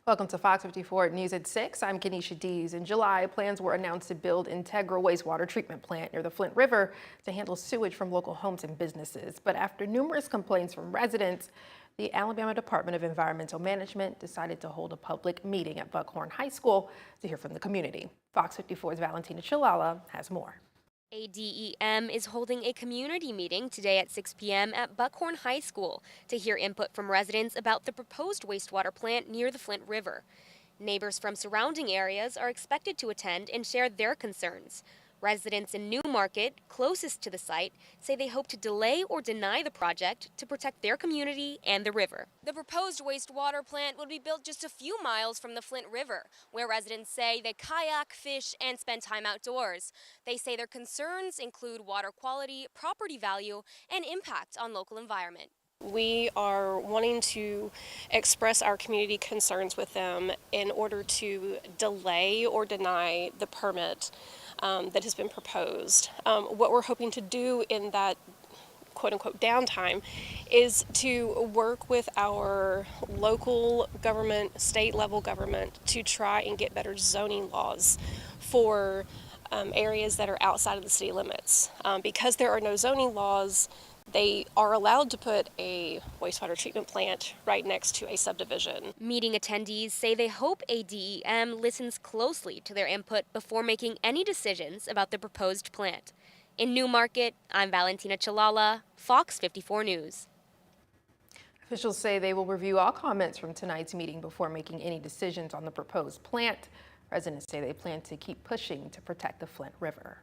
Welcome to Fox 54 News at 6. I'm Kenesha Dees. In July, plans were announced to build integral wastewater treatment plant near the Flint River to handle sewage from local homes and businesses. But after numerous complaints from residents, the Alabama Department of Environmental Management decided to hold a public meeting at Buckhorn High School to hear from the community. Fox 54's Valentina Chilala has more. ADEM is holding a community meeting today at 6 p.m. at Buckhorn High School to hear input from residents about the proposed wastewater plant near the Flint River. Neighbors from surrounding areas are expected to attend and share their concerns. Residents in New Market, closest to the site, say they hope to delay or deny the project to protect their community and the river. The proposed wastewater plant would be built just a few miles from the Flint River, where residents say they kayak, fish, and spend time outdoors. They say their concerns include water quality, property value, and impact on local environment. We are wanting to express our community concerns with them in order to delay or deny the permit that has been proposed. What we're hoping to do in that quote-unquote downtime is to work with our local government, state level government, to try and get better zoning laws for areas that are outside of the city limits. Because there are no zoning laws, they are allowed to put a wastewater treatment plant right next to a subdivision. Meeting attendees say they hope ADEM listens closely to their input before making any decisions about the proposed plant. In New Market, I'm Valentina Chilala, Fox 54 News. Officials say they will review all comments from tonight's meeting before making any decisions on the proposed plant. Residents say they plan to keep pushing to protect the Flint River.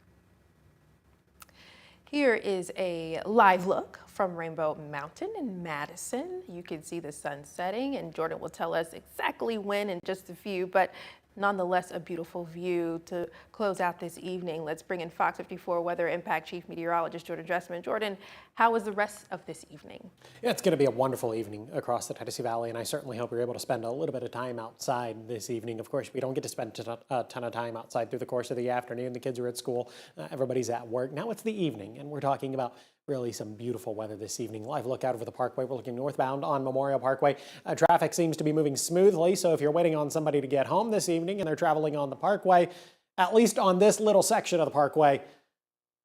Here is a live look from Rainbow Mountain in Madison. You can see the sun setting, and Jordan will tell us exactly when in just a few, but nonetheless a beautiful view to close out this evening. Let's bring in Fox 54 Weather Impact Chief Meteorologist Jordan Dressman. Jordan, how was the rest of this evening? Yeah, it's going to be a wonderful evening across the Tennessee Valley, and I certainly hope you're able to spend a little bit of time outside this evening. Of course, we don't get to spend a ton of time outside through the course of the afternoon. The kids are at school, everybody's at work. Now it's the evening, and we're talking about really some beautiful weather this evening. Live look out over the Parkway. We're looking northbound on Memorial Parkway. Traffic seems to be moving smoothly, so if you're waiting on somebody to get home this evening and they're traveling on the Parkway, at least on this little section of the Parkway,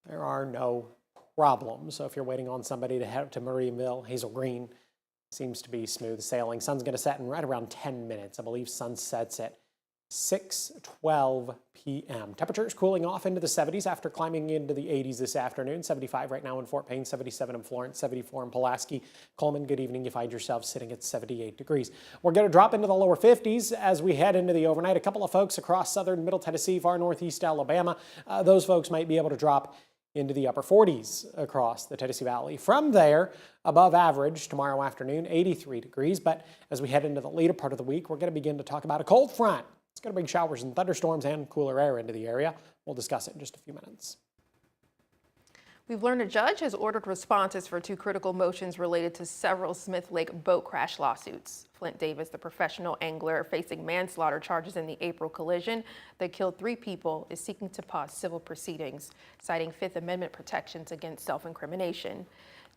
there are no problems. So if you're waiting on somebody to head to Marienville, Hazel Green, seems to be smooth sailing. Sun's going to set in right around 10 minutes. I believe sun sets at 6:12 p.m. Temperatures cooling off into the 70s after climbing into the 80s this afternoon. 75 right now in Fort Payne, 77 in Florence, 74 in Pulaski. Coleman, good evening. You find yourself sitting at 78 degrees. We're going to drop into the lower 50s as we head into the overnight. A couple of folks across southern Middle Tennessee, far northeast Alabama, those folks might be able to drop into the upper 40s across the Tennessee Valley. From there, above average tomorrow afternoon, 83 degrees. But as we head into the later part of the week, we're going to begin to talk about a cold front. It's going to bring showers and thunderstorms and cooler air into the area. We'll discuss it in just a few minutes. We've learned a judge has ordered responses for 2 critical motions related to several Smith Lake boat crash lawsuits. Flint Davis, the professional angler facing manslaughter charges in the April collision that killed 3 people, is seeking to pause civil proceedings, citing Fifth Amendment protections against self-incrimination.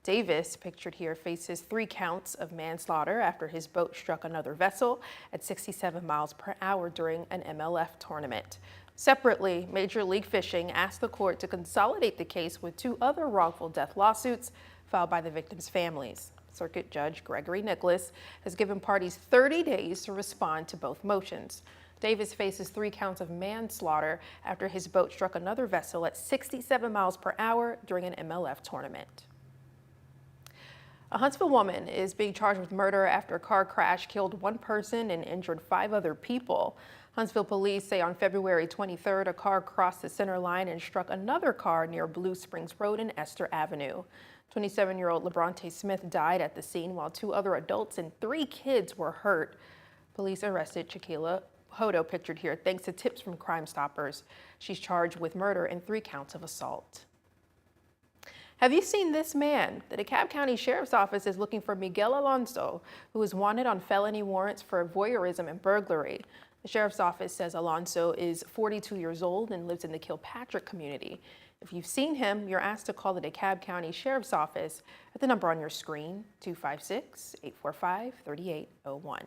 Davis, pictured here, faces 3 counts of manslaughter after his boat struck another vessel at 67 miles per hour during an MLF tournament. Separately, Major League Fishing asked the court to consolidate the case with 2 other wrongful death lawsuits filed by the victims' families. Circuit Judge Gregory Nicholas has given parties 30 days to respond to both motions. Davis faces 3 counts of manslaughter after his boat struck another vessel at 67 miles per hour during an MLF tournament. A Huntsville woman is being charged with murder after a car crash killed 1 person and injured 5 other people. Huntsville police say on February 23rd, a car crossed the center line and struck another car near Blue Springs Road and Esther Avenue. 27-year-old LeBronte Smith died at the scene while 2 other adults and 3 kids were hurt. Police arrested Shaquila Hodo, pictured here, thanks to tips from Crime Stoppers. She's charged with murder and 3 counts of assault. Have you seen this man? The DeKalb County Sheriff's Office is looking for Miguel Alonso, who is wanted on felony warrants for voyeurism and burglary. The Sheriff's Office says Alonso is 42 years old and lives in the Kilpatrick community. If you've seen him, you're asked to call the DeKalb County Sheriff's Office at the number on your screen, 256-845-3801.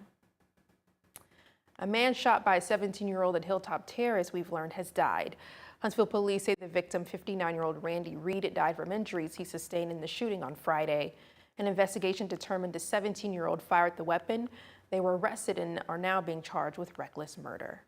A man shot by a 17-year-old at Hilltop Terrace, we've learned, has died. Huntsville police say the victim, 59-year-old Randy Reed, died from injuries he sustained in the shooting on Friday. An investigation determined the 17-year-old fired the weapon. They were arrested and are now being charged with reckless murder.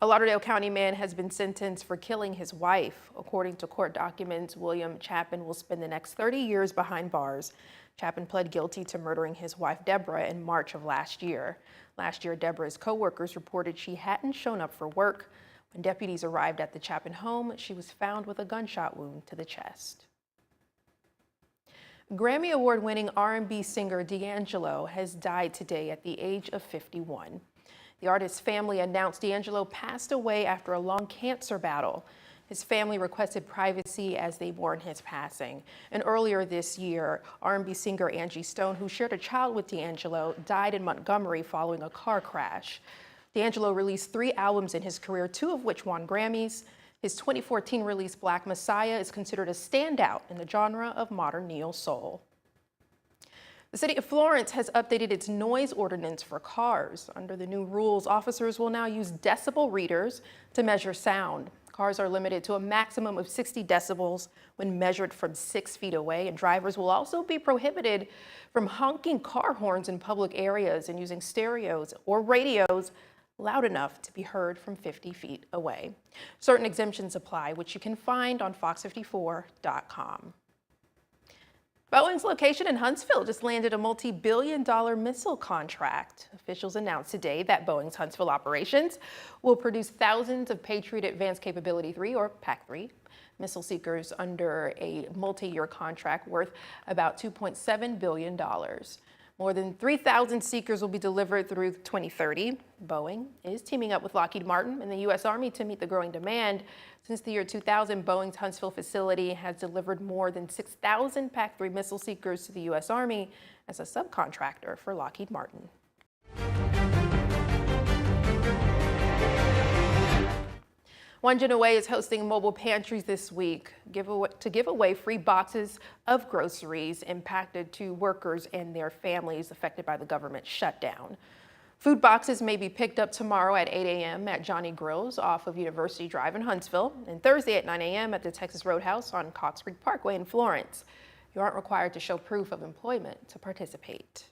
A Lauderdale County man has been sentenced for killing his wife. According to court documents, William Chapin will spend the next 30 years behind bars. Chapin pled guilty to murdering his wife, Deborah, in March of last year. Last year, Deborah's co-workers reported she hadn't shown up for work. When deputies arrived at the Chapin home, she was found with a gunshot wound to the chest. Grammy Award-winning R&B singer D'Angelo has died today at the age of 51. The artist's family announced D'Angelo passed away after a long cancer battle. His family requested privacy as they mourn his passing. And earlier this year, R&B singer Angie Stone, who shared a child with D'Angelo, died in Montgomery following a car crash. D'Angelo released 3 albums in his career, 2 of which won Grammys. His 2014 release, Black Messiah, is considered a standout in the genre of modern neo-soul. The city of Florence has updated its noise ordinance for cars. Under the new rules, officers will now use decibel readers to measure sound. Cars are limited to a maximum of 60 decibels when measured from 6 feet away, and drivers will also be prohibited from honking car horns in public areas and using stereos or radios loud enough to be heard from 50 feet away. Certain exemptions apply, which you can find on FOX54.com. Boeing's location in Huntsville just landed a multi-billion-dollar missile contract. Officials announced today that Boeing's Huntsville operations will produce thousands of Patriot Advanced Capability 3, or PAC-3, missile seekers under a multi-year contract worth about $2.7 billion. More than 3,000 seekers will be delivered through 2030. Boeing is teaming up with Lockheed Martin and the U.S. Army to meet the growing demand. Since the year 2000, Boeing's Huntsville facility has delivered more than 6,000 PAC-3 missile seekers to the U.S. Army as a subcontractor for Lockheed Martin. One Gin Away is hosting mobile pantries this week to give away free boxes of groceries impacted to workers and their families affected by the government shutdown. Food boxes may be picked up tomorrow at 8 a.m. at Johnny Grill's off of University Drive in Huntsville, and Thursday at 9 a.m. at the Texas Roadhouse on Cox Creek Parkway in Florence. You aren't required to show proof of employment to participate.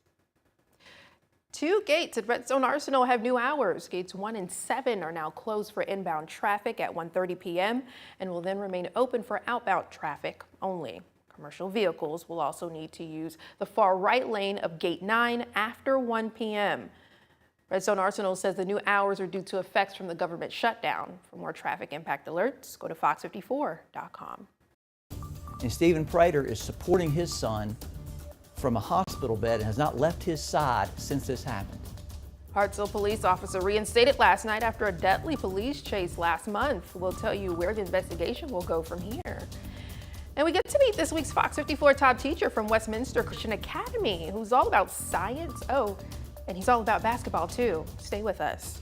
2 gates at Redstone Arsenal have new hours. Gates 1 and 7 are now closed for inbound traffic at 1:30 p.m. and will then remain open for outbound traffic only. Commercial vehicles will also need to use the far right lane of Gate 9 after 1 p.m. Redstone Arsenal says the new hours are due to effects from the government shutdown. For more traffic impact alerts, go to FOX54.com. And Stephen Prater is supporting his son from a hospital bed and has not left his side since this happened. Hartsville police officer reinstated last night after a deadly police chase last month. We'll tell you where the investigation will go from here. And we get to meet this week's Fox 54 top teacher from Westminster Christian Academy, who's all about science. Oh, and he's all about basketball too. Stay with us.